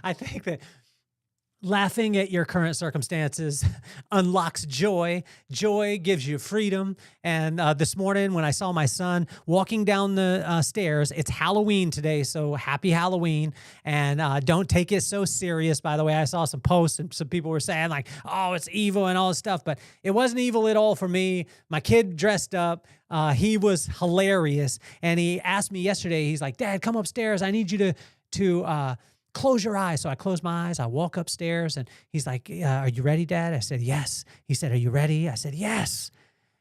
I think that laughing at your current circumstances unlocks joy. Joy gives you freedom. And this morning when I saw my son walking down the stairs, it's Halloween today, so happy Halloween. And don't take it so serious, by the way. I saw some posts and some people were saying like, oh, it's evil and all this stuff, but it wasn't evil at all for me. My kid dressed up. He was hilarious. And he asked me yesterday, he's like, Dad, come upstairs. I need you to close your eyes. So I closed my eyes. I walk upstairs and he's like, are you ready, Dad? I said, yes. He said, are you ready? I said, yes.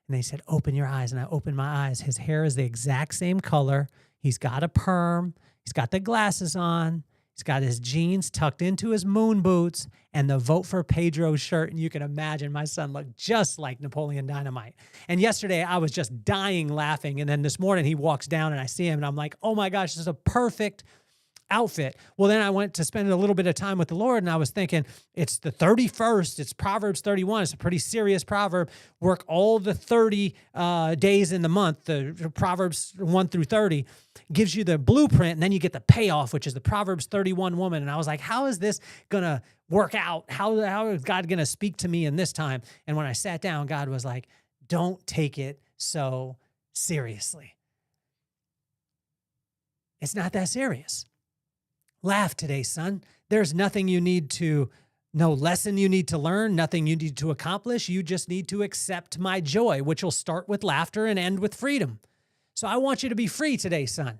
And they said, open your eyes. And I opened my eyes. His hair is the exact same color. He's got a perm. He's got the glasses on. He's got his jeans tucked into his moon boots and the Vote for Pedro shirt. And you can imagine my son looked just like Napoleon Dynamite. And yesterday I was just dying laughing. And then this morning he walks down and I see him and I'm like, oh my gosh, this is a perfect outfit. Well, then I went to spend a little bit of time with the Lord and I was thinking, it's the 31st, it's Proverbs 31. It's a pretty serious proverb. Work all the 30 days in the month. The Proverbs 1 through 30 gives you the blueprint and then you get the payoff, which is the Proverbs 31 woman. And I was like, how is this going to work out? How is God going to speak to me in this time? And when I sat down, God was like, don't take it so seriously. It's not that serious. Laugh today, son. There's nothing you need to, no lesson you need to learn, nothing you need to accomplish. You just need to accept my joy, which will start with laughter and end with freedom. So I want you to be free today, son.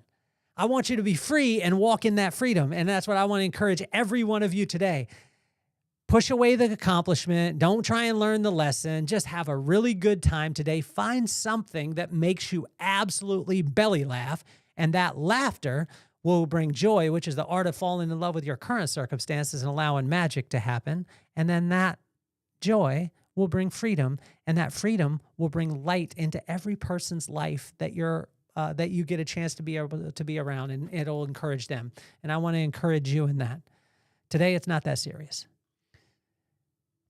I want you to be free and walk in that freedom. And that's what I want to encourage every one of you today. Push away the accomplishment. Don't try and learn the lesson. Just have a really good time today. Find something that makes you absolutely belly laugh. And that laughter will bring joy, which is the art of falling in love with your current circumstances and allowing magic to happen. And then that joy will bring freedom, and that freedom will bring light into every person's life that you get a chance to be able to be around, and it'll encourage them. And I want to encourage you in that. Today, it's not that serious.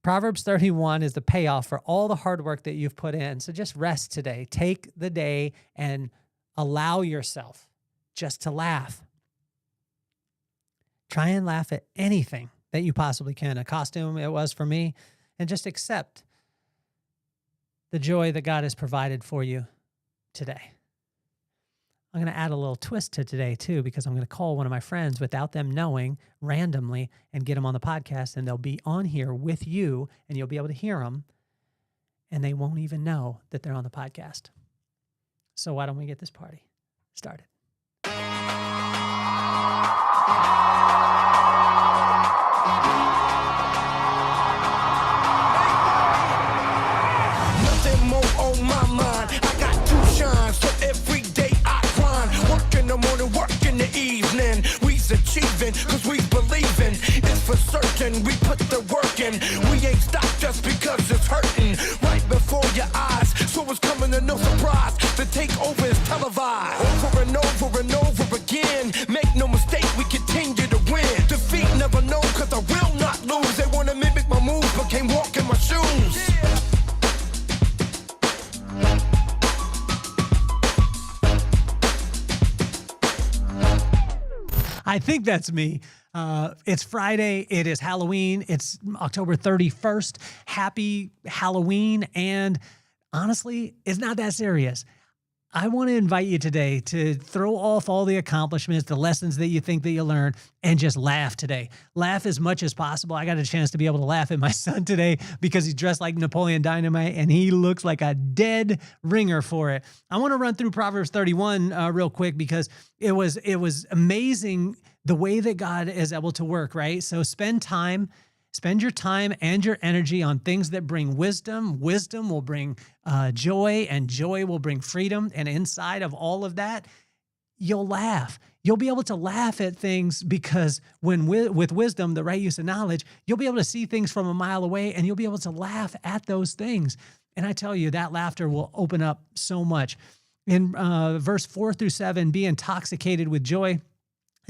Proverbs 31 is the payoff for all the hard work that you've put in. So just rest today. Take the day and allow yourself just to laugh. Try and laugh at anything that you possibly can. A costume, it was for me. And just accept the joy that God has provided for you today. I'm going to add a little twist to today too, because I'm going to call one of my friends without them knowing randomly and get them on the podcast, and they'll be on here with you and you'll be able to hear them and they won't even know that they're on the podcast. So why don't we get this party started? Nothing more on my mind. I got two shines, so every day I grind. Work in the morning, work in the evening. We's achieving, cause we believing. It's for certain, we put the work in. We ain't stopped just because it's hurting. Right before your eyes, so it's coming to no surprise. The takeover is televised. Over and over and over again. Make no mistake, we continue to win. Defeat never know, cause I will not lose. They wanna mimic my moves, but can't walk in my shoes. I think that's me. It's Friday. It is Halloween. It's October 31st. Happy Halloween. And honestly, it's not that serious. I want to invite you today to throw off all the accomplishments, the lessons that you think that you learned, and just laugh today. Laugh as much as possible. I got a chance to be able to laugh at my son today because he's dressed like Napoleon Dynamite and he looks like a dead ringer for it. I want to run through Proverbs 31 real quick because it was amazing the way that God is able to work, right? So spend your time and your energy on things that bring wisdom. Wisdom will bring joy, and joy will bring freedom. And inside of all of that, you'll laugh. You'll be able to laugh at things because with wisdom, the right use of knowledge, you'll be able to see things from a mile away and you'll be able to laugh at those things. And I tell you, that laughter will open up so much. In verse 4-7, be intoxicated with joy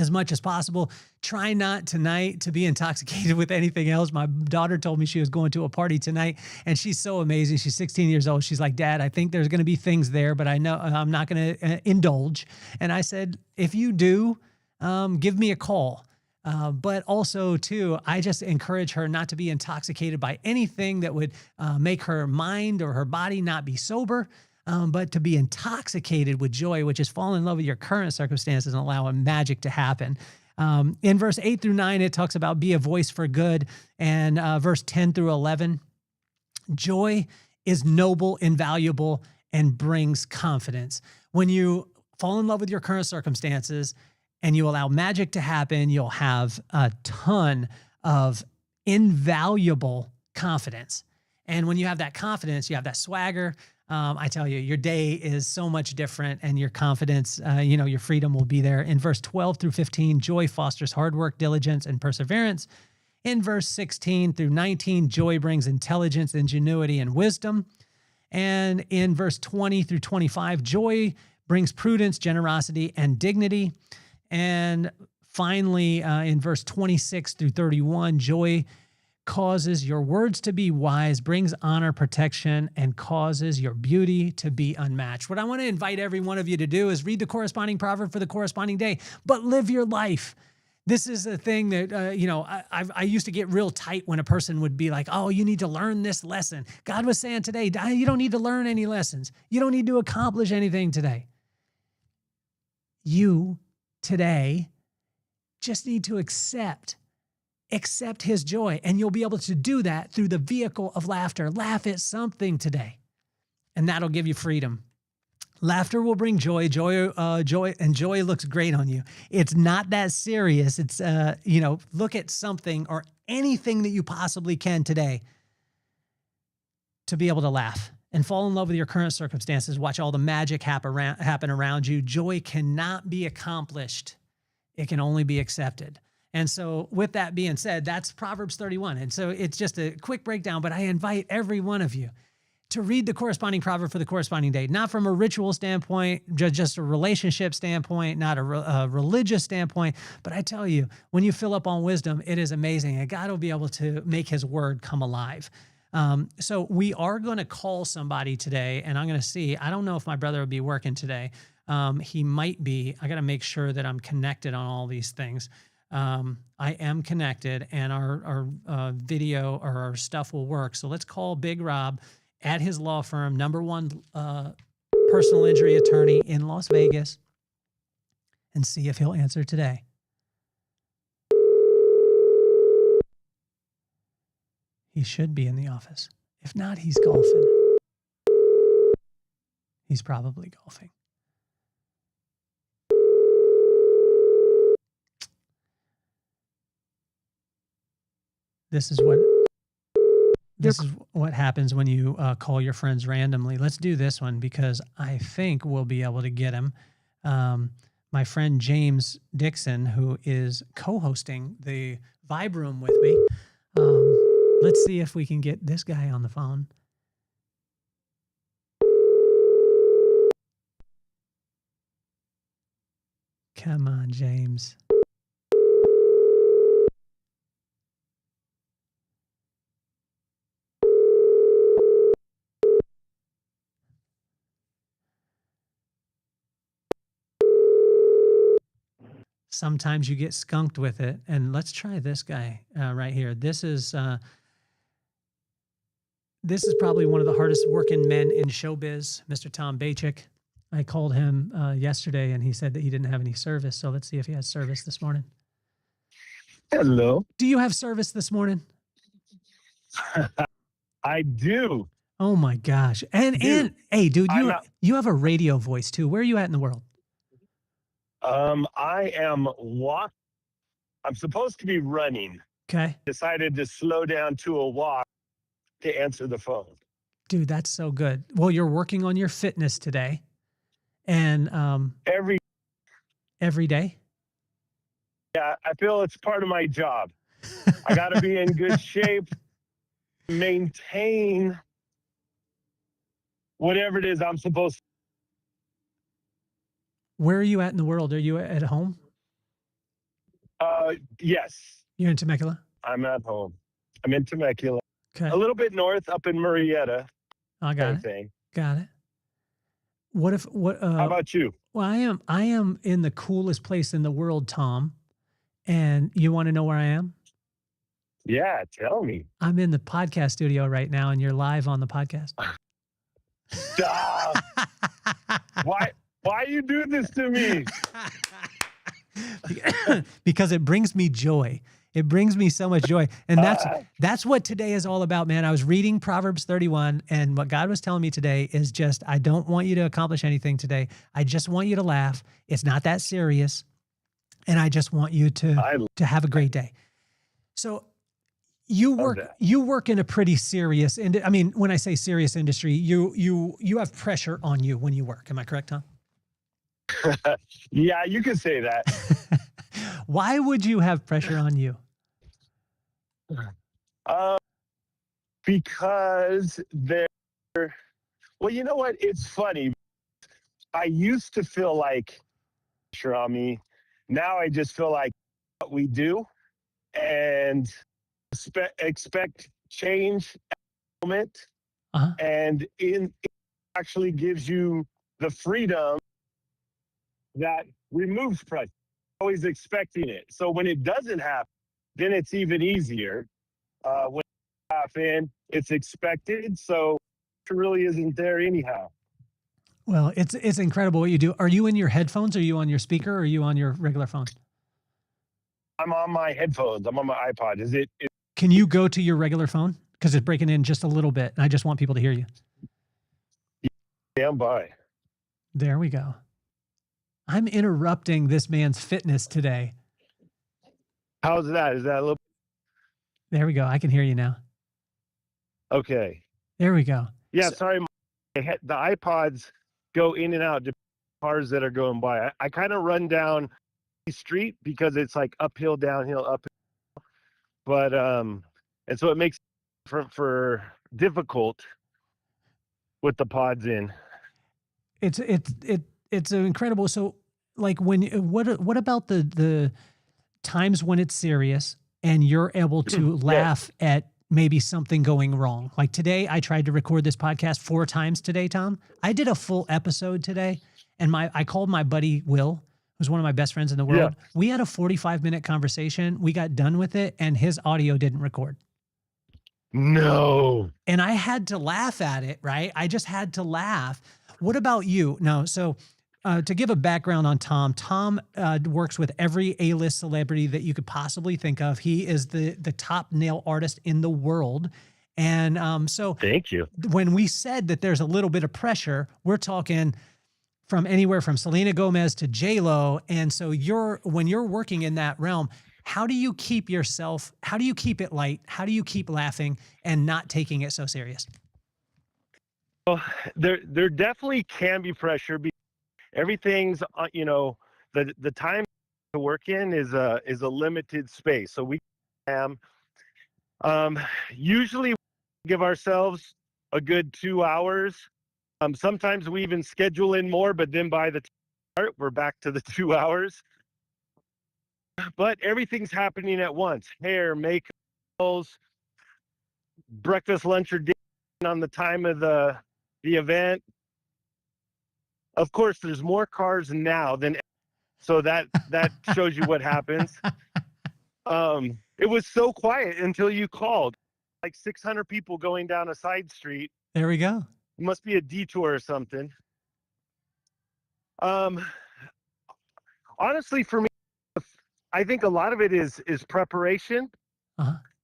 as much as possible. Try not tonight to be intoxicated with anything else. My daughter told me she was going to a party tonight, and she's so amazing. She's 16 years old. She's like, Dad, I think there's going to be things there, but I know I'm not going to indulge. And I said, if you do, give me a call. But also, too, I just encourage her not to be intoxicated by anything that would make her mind or her body not be sober, but to be intoxicated with joy, which is fall in love with your current circumstances and allowing magic to happen. In verse 8 through 9, it talks about be a voice for good. And verse 10 through 11, joy is noble, invaluable, and brings confidence. When you fall in love with your current circumstances and you allow magic to happen, you'll have a ton of invaluable confidence. And when you have that confidence, you have that swagger. I tell you, your day is so much different, and your confidence, your freedom will be there. In verse 12 through 15, joy fosters hard work, diligence, and perseverance. In verse 16 through 19, joy brings intelligence, ingenuity, and wisdom. And in verse 20 through 25, joy brings prudence, generosity, and dignity. And finally, in verse 26 through 31, joy causes your words to be wise, brings honor, protection, and causes your beauty to be unmatched. What I want to invite every one of you to do is read the corresponding proverb for the corresponding day, but live your life. This is a thing that, I used to get real tight when a person would be like, oh, you need to learn this lesson. God was saying today, you don't need to learn any lessons. You don't need to accomplish anything today. You today just need to accept his joy, and you'll be able to do that through the vehicle of laughter. Laugh at something today, and that'll give you freedom. Laughter will bring joy, and joy looks great on you. It's not that serious. It's, look at something or anything that you possibly can today to be able to laugh and fall in love with your current circumstances. Watch all the magic happen around you. Joy cannot be accomplished. It can only be accepted. And so with that being said, that's Proverbs 31. And so it's just a quick breakdown, but I invite every one of you to read the corresponding proverb for the corresponding day, not from a ritual standpoint, just a relationship standpoint, not a religious standpoint. But I tell you, when you fill up on wisdom, it is amazing. And God will be able to make his word come alive. So we are going to call somebody today, and I'm going to see. I don't know if my brother will be working today. He might be. I got to make sure that I'm connected on all these things. I am connected, and our video or our stuff will work. So let's call Big Rob at his law firm, #1 personal injury attorney in Las Vegas, and see if he'll answer today. He should be in the office. If not, he's golfing. He's probably golfing. This is what happens when you call your friends randomly. Let's do this one because I think we'll be able to get him. My friend James Dixon, who is co-hosting the Vibe Room with me. Let's see if we can get this guy on the phone. Come on, James. Sometimes you get skunked with it. And let's try this guy right here. This is probably one of the hardest working men in showbiz, Mr. Tom Bachik. I called him yesterday, and he said that he didn't have any service. So let's see if he has service this morning. Hello. Do you have service this morning? I do. Oh my gosh. And hey, dude, you have a radio voice too. Where are you at in the world? I am I'm supposed to be running. Okay. Decided to slow down to a walk to answer the phone. Dude, that's so good. Well, you're working on your fitness today. And every day? Yeah, I feel it's part of my job. I got to be in good shape, maintain whatever it is I'm supposed to. Where are you at in the world? Are you at home? Yes. You're in Temecula? I'm at home. I'm in Temecula. Okay. A little bit north, up in Marietta. I got it. Got it. How about you? Well, I am in the coolest place in the world, Tom. And you want to know where I am? Yeah, tell me. I'm in the podcast studio right now, and you're live on the podcast. Stop. Why you do this to me? Because it brings me joy. It brings me so much joy. And that's what today is all about, man. I was reading Proverbs 31, and what God was telling me today is just, I don't want you to accomplish anything today. I just want you to laugh. It's not that serious. And I just want you to have a great day. So you work in a pretty serious, and I mean, when I say serious industry, you have pressure on you when you work. Am I correct, Tom? Yeah, you can say that. Why would you have pressure on you? Because well, you know what? It's funny. I used to feel like pressure on me. Now I just feel like what we do and expect change at the moment. And it actually gives you the freedom that removes pressure. Always expecting it. So when it doesn't happen, then it's even easier. When it happens, it's expected. So it really isn't there anyhow. Well, it's incredible what you do. Are you in your headphones? Are you on your speaker? Or are you on your regular phone? I'm on my headphones. I'm on my iPod. Can you go to your regular phone? Because it's breaking in just a little bit, and I just want people to hear you. Stand by. There we go. I'm interrupting this man's fitness today. How's that? Is that a little? There we go. I can hear you now. Okay. There we go. Yeah, sorry. The iPods go in and out, cars that are going by. I kind of run down the street because it's like uphill, downhill, uphill. But and so it makes it for difficult with the pods in. It's incredible. So like what about the times when it's serious and you're able to laugh at maybe something going wrong? Like today, I tried to record this podcast 4 times today, Tom. I did a full episode today, and I called my buddy Will, who's one of my best friends in the world. Yeah. We had a 45-minute conversation. We got done with it, and his audio didn't record. No. And I had to laugh at it, right? I just had to laugh. What about you? No, so to give a background on Tom works with every A-list celebrity that you could possibly think of. He is the top nail artist in the world. And so thank you. When we said that there's a little bit of pressure, we're talking from anywhere from Selena Gomez to J-Lo. And so when you're working in that realm, how do you keep it light? How do you keep laughing and not taking it so serious? Well, there definitely can be pressure. Everything's, the time to work in is a limited space. So we usually give ourselves a good 2 hours. Sometimes we even schedule in more, but then by the time we're back to the 2 hours. But everything's happening at once. Hair, makeup, breakfast, lunch, or dinner on the time of the event. Of course, there's more cars now than, so that shows you what happens. It was so quiet until you called. Like 600 people going down a side street. There we go. It must be a detour or something. Honestly, for me, I think a lot of it is preparation.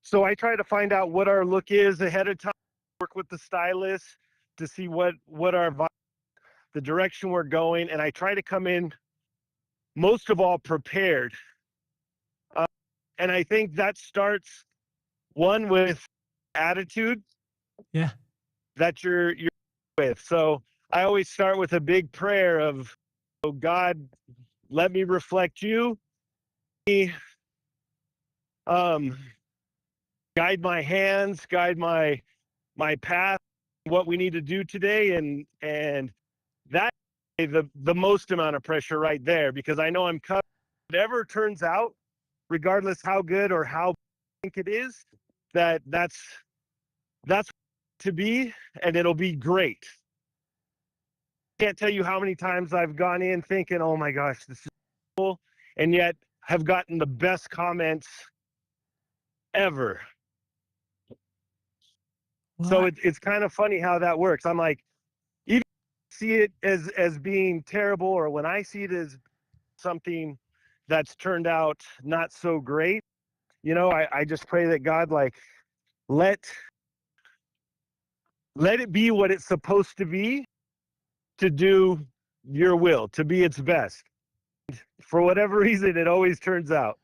So I try to find out what our look is ahead of time, work with the stylist to see what the direction we're going, and I try to come in most of all prepared. And I think that starts one with attitude. Yeah. That you're with. So I always start with a big prayer of, oh God, let me reflect you. Guide my hands, guide my path, what we need to do today, and that the most amount of pressure right there, because I know I'm covered. Whatever turns out, regardless how good or how I think it is, that's to be, and it'll be great. Can't tell you how many times I've gone in thinking, oh my gosh, this is cool, and yet have gotten the best comments ever. Well, So it's kind of funny how that works. I'm like, even see it as being terrible, or when I see it as something that's turned out not so great, I just pray that God, like, let it be what it's supposed to be, to do your will, to be its best. For whatever reason, it always turns out.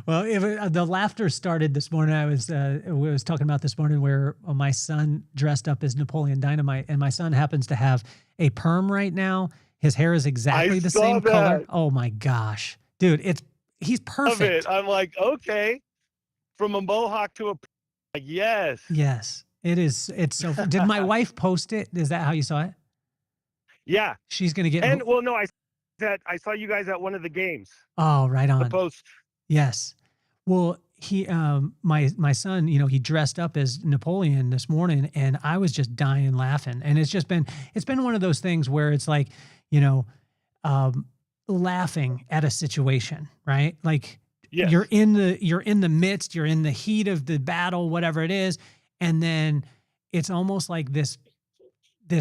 well, the laughter started this morning. I was talking about this morning where my son dressed up as Napoleon Dynamite, and my son happens to have a perm right now. His hair is exactly the same color. Oh my gosh, dude, he's perfect. Love it. I'm like, okay, from a mohawk to like, yes. Yes, it is. It's so. Did my wife post it? Is that how you saw it? Yeah. She's gonna get. And well, no, I saw you guys at one of the games. Oh, right on. The post. Yes. Well, my son, he dressed up as Napoleon this morning, and I was just dying laughing. And it's been one of those things where it's like, laughing at a situation, right? Like, Yes. you're in the midst, you're in the heat of the battle, whatever it is, and then it's almost like this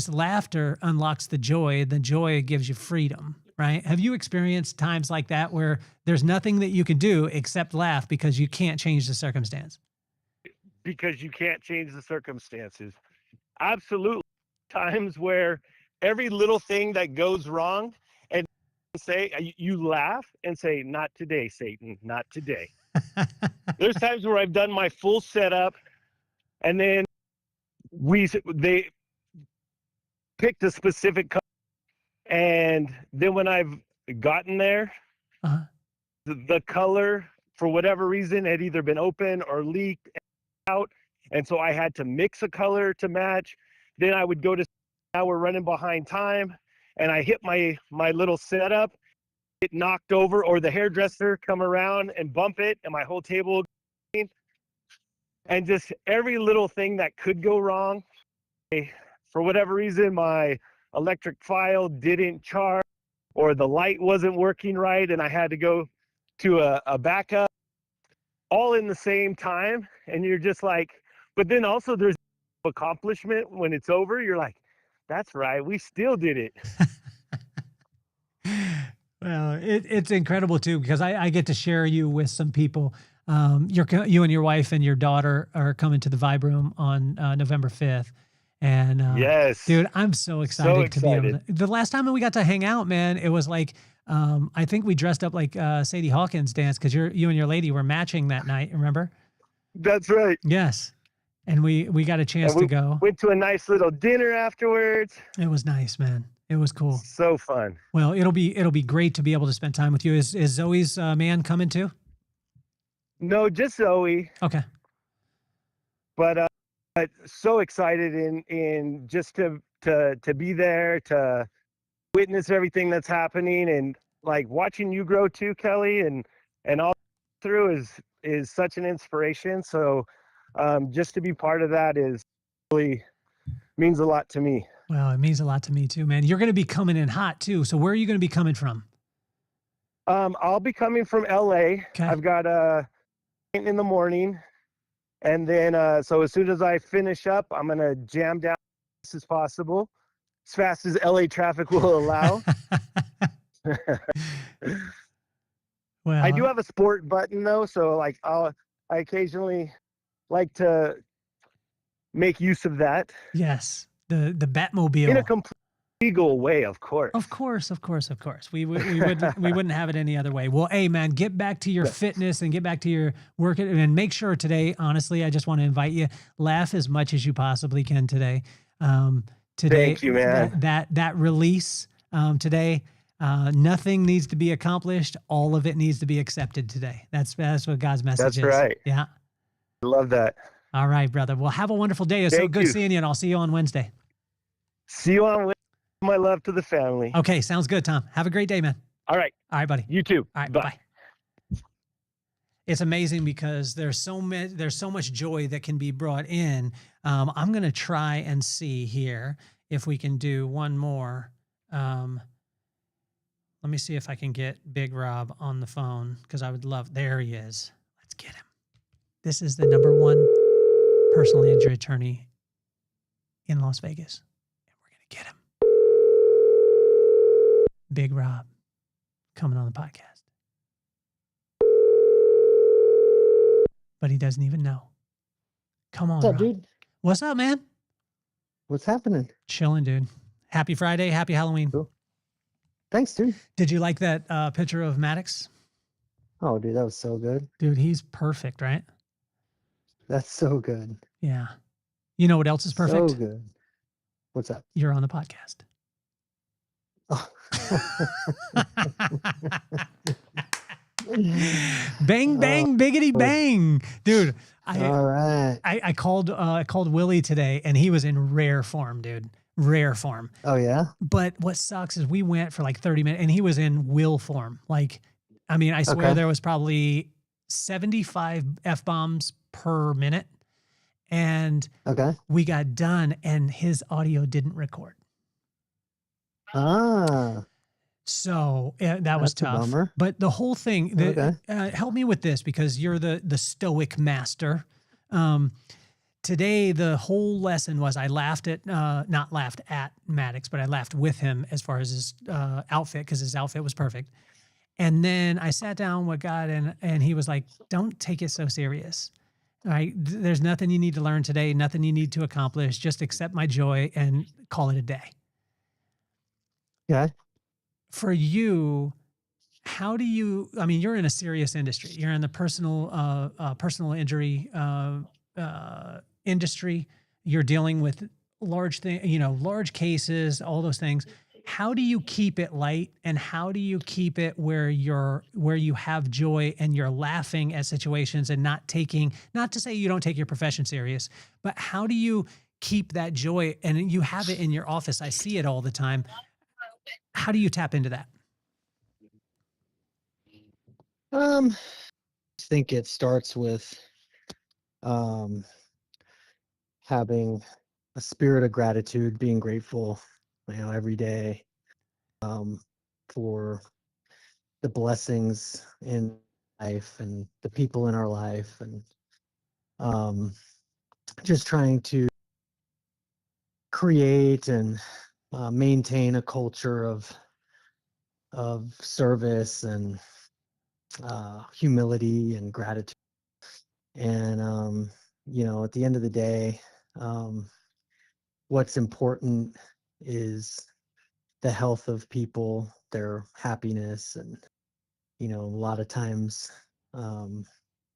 laughter unlocks the joy. The joy gives you freedom. Right? Have you experienced times like that where there's nothing that you can do except laugh because you can't change the circumstance? Because you can't change the circumstances. Absolutely. Times where every little thing that goes wrong, and you laugh and say, "Not today, Satan, not today." There's times where I've done my full setup, and then they picked a specific color. And then when I've gotten there, Uh-huh. the color, for whatever reason, had either been open or leaked out. And so I had to mix a color to match. Then I would go to, now we're running behind time, and I hit my little setup, get knocked over, or the hairdresser come around and bump it, and my whole table, and just every little thing that could go wrong. For whatever reason, my electric file didn't charge, or the light wasn't working right, and I had to go to a backup, all in the same time. And you're just like, but then also there's accomplishment when it's over. You're like, that's right, we still did it. Well, it's incredible too, because I get to share you with some people. You and your wife and your daughter are coming to the Vibe Room on November 5th. And yes, dude, I'm so excited to be able to. The last time we got to hang out, man, it was like, I think we dressed up like Sadie Hawkins dance, because you and your lady were matching that night. Remember? That's right. Yes, and we got a chance to go. Went to a nice little dinner afterwards. It was nice, man. It was cool. So fun. Well, it'll be great to be able to spend time with you. Is Zoe's man coming too? No, just Zoe. Okay. But so excited in just to be there, to witness everything that's happening, and like watching you grow too, Kelly, and all through is such an inspiration. So just to be part of that is really means a lot to me. Well, it means a lot to me too, man. You're going to be coming in hot too. So where are you going to be coming from? I'll be coming from LA. Okay. I've got in the morning. And then, so as soon as I finish up, I'm going to jam down as fast as possible, as fast as LA traffic will allow. Well, I do have a sport button though. So like I occasionally like to make use of that. Yes. The Batmobile. In a complete legal way, of course. Of course. We wouldn't have it any other way. Well, hey man, get back to your fitness and get back to your work, and make sure today, honestly, I just want to invite you, laugh as much as you possibly can today. Today, thank you, man. That release today, nothing needs to be accomplished. All of it needs to be accepted today. That's what God's message is. That's right. Yeah. I love that. All right, brother. Well, have a wonderful day. It's so good seeing you, and I'll see you on Wednesday. See you on Wednesday. My love to the family. Okay, sounds good, Tom. Have a great day, man. All right. All right, buddy. You too. All right, bye. Bye. It's amazing because there's so much joy that can be brought in. I'm going to try and see here if we can do one more Let me see if I can get Big Rob on the phone because I would love. There he is. Let's get him. This is the #1 personal injury attorney in Las Vegas, and we're gonna get him. Big Rob coming on the podcast, but he doesn't even know. Come on, What's up, Rob. dude? What's up, man? What's happening? Chilling, dude. Happy Friday. Happy Halloween. Cool. Thanks, dude. Did you like that picture of Maddox? Oh, dude, that was so good. Dude, he's perfect, right? That's so good. Yeah. You know what else is perfect? So good. What's up? You're on the podcast. Oh. Bang, bang, biggity bang. Dude, All right. I called Willie today and he was in rare form, dude. Rare form. Oh, yeah? But what sucks is we went for like 30 minutes and he was in will form. Like, I mean, I swear Okay. there was probably 75 F-bombs per minute. And Okay. we got done and his audio didn't record. Ah. So that was That's a tough. bummer. But the whole thing, Okay. help me with this because you're the stoic master. Today, the whole lesson was I laughed at, not laughed at Maddox, but I laughed with him as far as his outfit because his outfit was perfect. And then I sat down with God and he was like, don't take it so serious. All right. There's nothing you need to learn today, nothing you need to accomplish. Just accept my joy and call it a day. Yeah. For you, how do you, I mean, you're in a serious industry. You're in the personal injury industry. You're dealing with large cases, all those things. How do you keep it light and how do you keep it where you have joy and you're laughing at situations and not to say you don't take your profession serious, but how do you keep that joy? And you have it in your office. I see it all the time. How do you tap into that? I think it starts with having a spirit of gratitude, being grateful, every day for the blessings in life and the people in our life, and just trying to create and maintain a culture of service and humility and gratitude. And at the end of the day, what's important is the health of people, their happiness, and a lot of times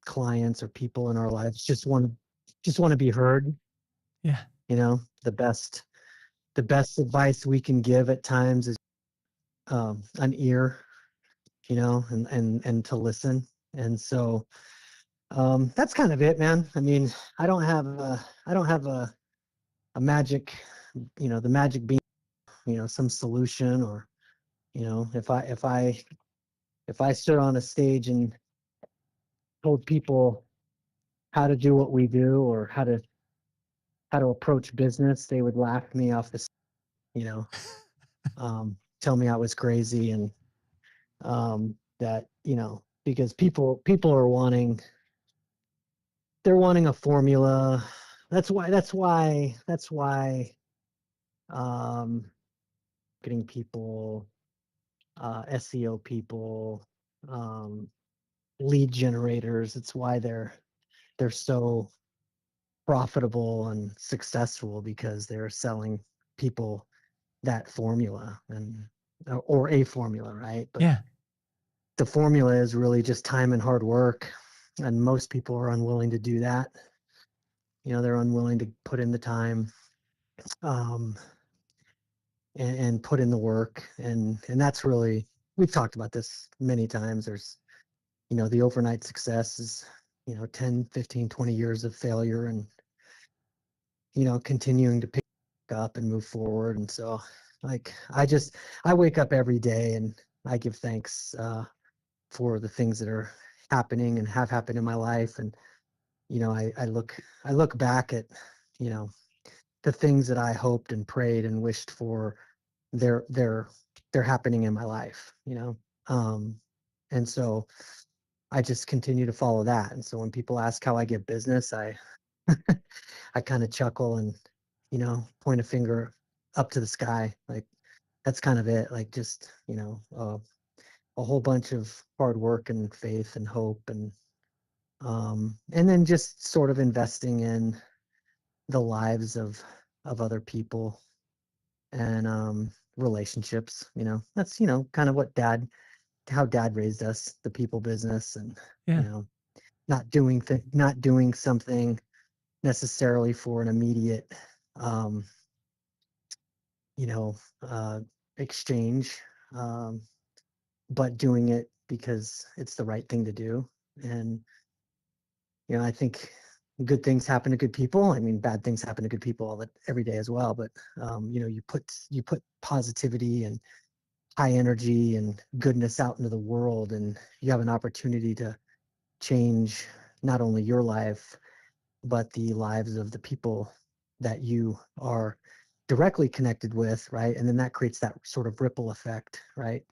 clients or people in our lives just want to be heard. Yeah. The best advice we can give at times is an ear, and to listen. And so that's kind of it, man. I mean, I don't have a magic, the magic bean, some solution, or if I stood on a stage and told people how to do what we do or how to approach business, they would laugh me off the, tell me I was crazy, and that because people are wanting a formula. That's why getting people, SEO people, lead generators, it's why they're so profitable and successful, because they're selling people that formula or a formula, right? But Yeah. the formula is really just time and hard work, and most people are unwilling to do that. They're unwilling to put in the time and put in the work, and that's really, we've talked about this many times. There's the overnight success is 10, 15, 20 years of failure, and continuing to pick up and move forward. And so, like, I wake up every day and I give thanks for the things that are happening and have happened in my life. And I look back at the things that I hoped and prayed and wished for they're they're they're happening in my life, you know. And so I just continue to follow that. And so when people ask how I get business, I kind of chuckle and, point a finger up to the sky. Like that's kind of it. Like just, a whole bunch of hard work and faith and hope and then just sort of investing in the lives of other people and relationships. That's kind of how dad raised us, the people business, and you Yeah. know not doing something necessarily for an immediate um you know uh exchange, um but doing it because it's the right thing to do. And I think good things happen to good people. I mean, bad things happen to good people every day as well, but you put positivity and high energy and goodness out into the world, and you have an opportunity to change not only your life but the lives of the people that you are directly connected with, right? And then that creates that sort of ripple effect, right?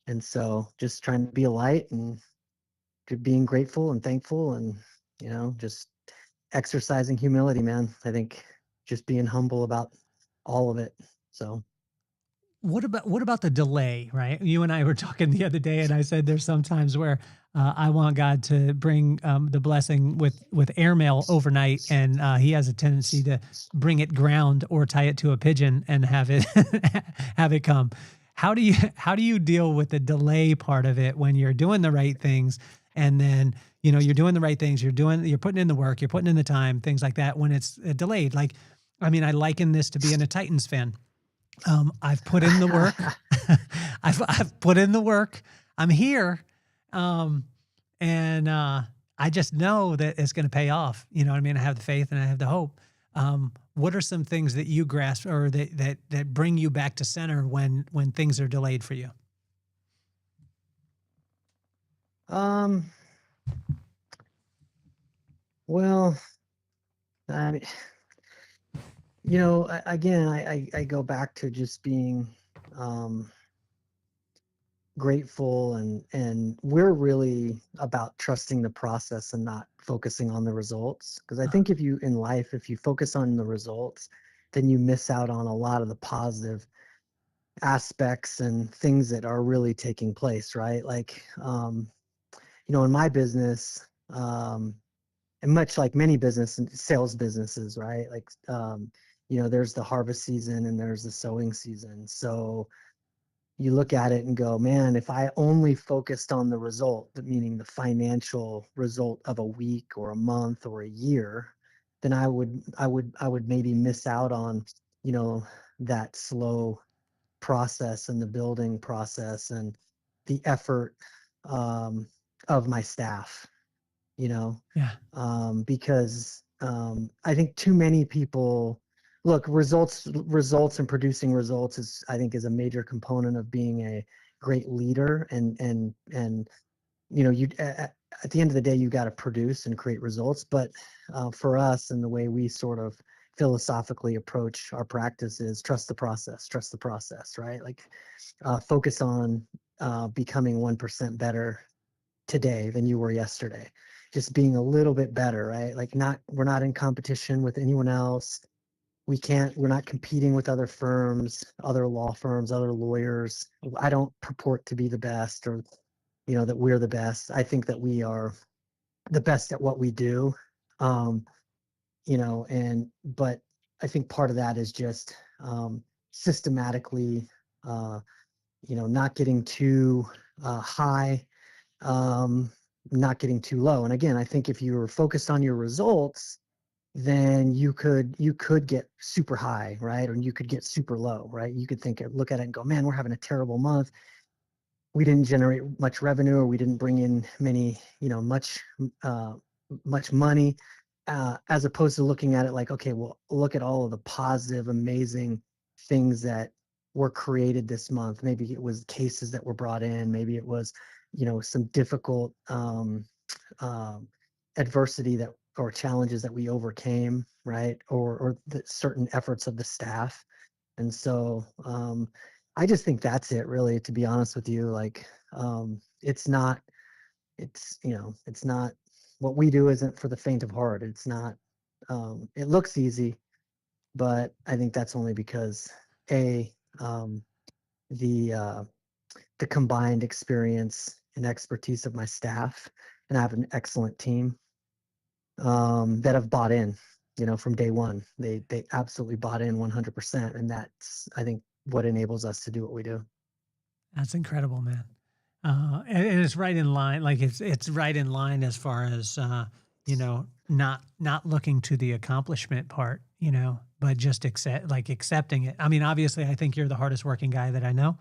And so just trying to be a light and being grateful and thankful and just exercising humility, man. I think just being humble about all of it. So What about the delay, right? You and I were talking the other day, and I said there's sometimes where I want God to bring the blessing with airmail overnight, and He has a tendency to bring it ground or tie it to a pigeon and have it have it come. How do you deal with the delay part of it when you're doing the right things, and then you're doing the right things, you're putting in the work, you're putting in the time, things like that. When it's delayed, like I mean, I liken this to being a Titans fan. I've put in the work. I've put in the work. I'm here. Um, and I just know that it's going to pay off. You know what I mean? I have the faith and I have the hope. What are some things that you grasp or that bring you back to center when things are delayed for you? um well, I mean, again, I go back to just being um grateful, and we're really about trusting the process and not focusing on the results, because I Uh, think if you focus on the results, then you miss out on a lot of the positive aspects and things that are really taking place, right? Like in my business, and much like many business and sales businesses, right? Like there's the harvest season and there's the sowing season. So you look at it and go, man, if I only focused on the result, meaning the financial result of a week or a month or a year, then I would maybe miss out on, you know, that slow process and the building process and the effort um, of my staff, you know, yeah. because I think too many people look results and producing results is a major component of being a great leader, and you at the end of the day you got to produce and create results. But for us, and the way we sort of philosophically approach our practice is trust the process, right? Like focus on becoming 1% better today than you were yesterday, just being a little bit better, right? Like we're not in competition with anyone else. We're not competing with other firms, other law firms, other lawyers. I don't purport to be the best, or that we're the best. I think that we are the best at what we do. um and but I think part of that is just systematically uh not getting too high, um, not getting too low. And again, I think if you were focused on your results, then you could get super high, right? Or you could get super low, right? You could look at it and go, man, we're having a terrible month. We didn't generate much revenue, or we didn't bring in uh, much money. As opposed to looking at it like, okay, well, look at all of the positive, amazing things that were created this month. Maybe it was cases that were brought in. Maybe it was, some difficult um, adversity or challenges that we overcame, right? Or the certain efforts of the staff. And so I just think that's it, really, to be honest with you. Like, it's not, it's not, what we do isn't for the faint of heart. It's not, it looks easy, but I think that's only because a, the, uh, the combined experience and expertise of my staff, and I have an excellent team, that have bought in, from day one. They absolutely bought in 100%, and that's, I think, what enables us to do what we do. That's incredible, man. And it's right in line. Like it's right in line as far as not looking to the accomplishment part, but just accepting it. I mean, obviously, I think you're the hardest working guy that I know,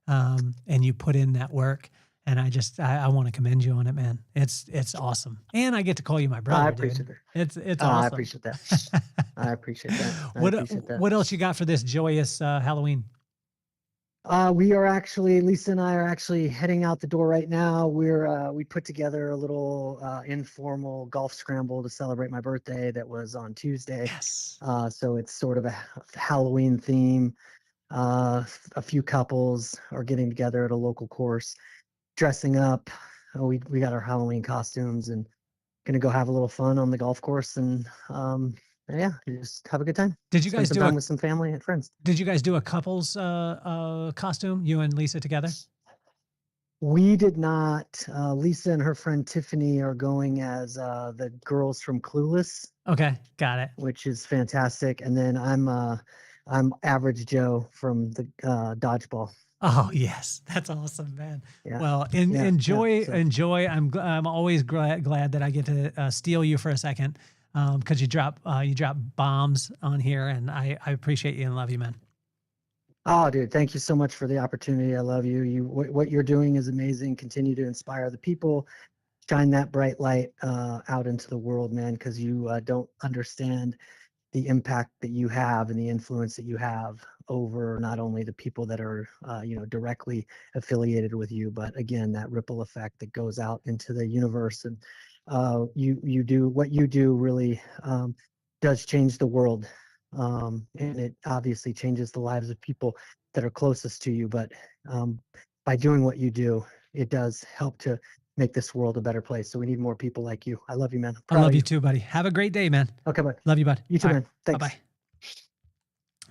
and you put in that work. And I want to commend you on it, man. It's awesome, and I get to call you my brother. I appreciate dude. that. It's awesome. I appreciate that. I appreciate that. What else you got for this joyous Halloween? We are actually, Lisa and I are actually heading out the door right now. We put together a little informal golf scramble to celebrate my birthday that was on Tuesday. Yes. So it's sort of a Halloween theme. A few couples are getting together at a local course, dressing up. We got our Halloween costumes and gonna go have a little fun on the golf course, and yeah, just have a good time. Did you Spend guys some do time with some family and friends? Did you guys do a couple's costume? You and Lisa together? We did not. Lisa and her friend Tiffany are going as the girls from Clueless, Okay, got it. which is fantastic. And then I'm Average Joe from the Dodgeball. Oh yes, that's awesome, man. Yeah. Well, Yeah, enjoy, so- enjoy. I'm always glad that I get to steal you for a second, because you drop bombs on here, and I appreciate you and love you, man. Oh, dude, thank you so much for the opportunity. I love you. What you're doing is amazing. Continue to inspire the people. Shine that bright light out into the world, man, because you don't understand the impact that you have and the influence that you have over not only the people that are directly affiliated with you, but again, that ripple effect that goes out into the universe. And you do what you do really does change the world, and it obviously changes the lives of people that are closest to you. But by doing what you do, it does help to make this world a better place. So we need more people like you. I love you, man. I love you too, buddy. Have a great day, man. Okay, bud. Love you, bud. You too, All man. Thanks. Bye-bye.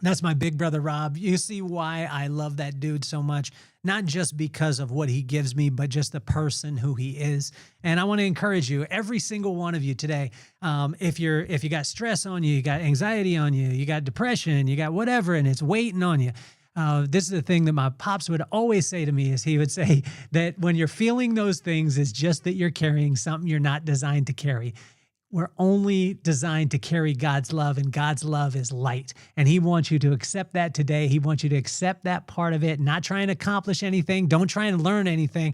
That's my big brother, Rob. You see why I love that dude so much, not just because of what he gives me, but just the person who he is. And I want to encourage you, every single one of you today, if you got stress on you, you got anxiety on you, you got depression, you got whatever, and it's waiting on you. This is the thing that my pops would always say to me, is he would say that when you're feeling those things, it's just that you're carrying something you're not designed to carry. We're only designed to carry God's love, and God's love is light. And he wants you to accept that today. He wants you to accept that part of it, not try and accomplish anything. Don't try and learn anything.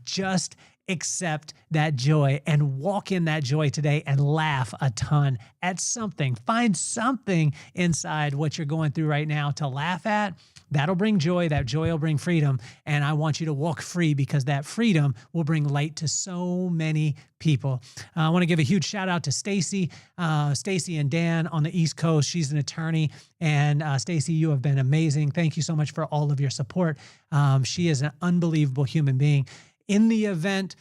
Just accept that joy and walk in that joy today and laugh a ton at something. Find something inside what you're going through right now to laugh at. That'll bring joy. That joy will bring freedom. And I want you to walk free, because that freedom will bring light to so many people. I want to give a huge shout out to Stacy and Dan on the East Coast. She's an attorney. And Stacy, you have been amazing. Thank you so much for all of your support. She is an unbelievable human being. In the event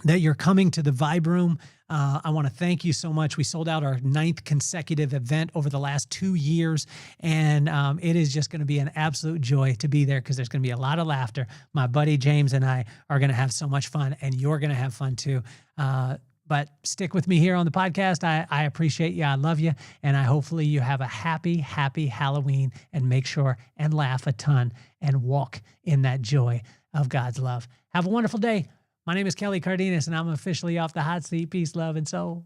that you're coming to the Vibe Room, I want to thank you so much. We sold out our 9th consecutive event over the last 2 years, and it is just going to be an absolute joy to be there, because there's going to be a lot of laughter. My buddy James and I are going to have so much fun, and you're going to have fun too. But stick with me here on the podcast. I appreciate you. I love you. And hopefully you have a happy, happy Halloween, and make sure and laugh a ton and walk in that joy of God's love. Have a wonderful day. My name is Kelly Cardenas, and I'm officially off the hot seat. Peace, love, and soul.